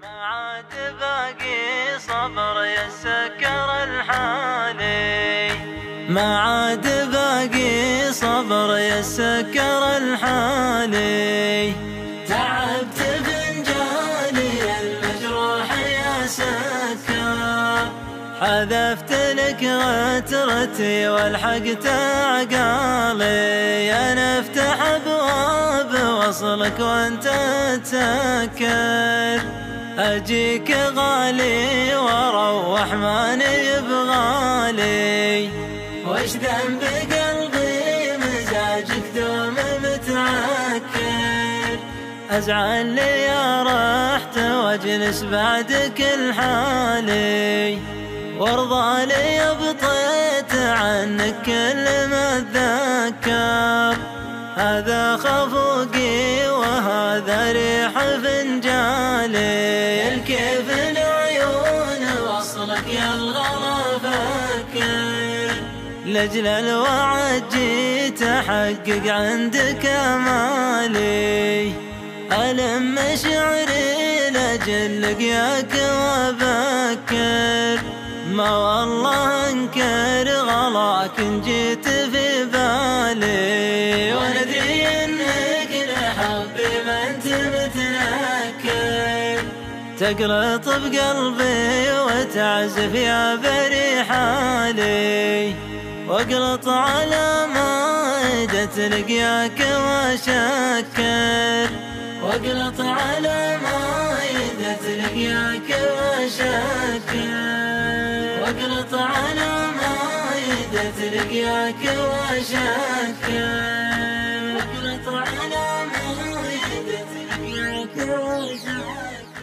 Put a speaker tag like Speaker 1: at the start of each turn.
Speaker 1: ما عاد باقي صبر يسكر الحالي، ما عاد باقي صبر يسكر الحالي. تعبت فنجاني المجروح يا سكر، حذفت لك غترتي والحقت عقالي. انا افتح ابواب وصلك وانت تسكر، اجيك غالي واروح ماني بغالي. وش ذنب قلبي مزاجك دوم متعكر، ازعل لي يا رحت واجلس بعدك الحالي. وارضى لي بطيت عنك كل ما اتذكر، هذا خفوقي وهذا ريح فنجالي. الكيف العيون وصلك يا الغلا فكر، لاجل الوعد جيت احقق عندك امالي. الم شعري لاجل لقياك وابكر، ما والله انكر غلاك ان جيت في بالي. وندري انك لحبي ما انت متنكر، تقلط بقلبي وتعزف يا بري حالي. واقلط على مائدة لقياك واشكر، واقلط على مائدة لقياك واشكر، واقلط على مائدة لقياك واشكر، واقلط على مائدة لقياك واشكر.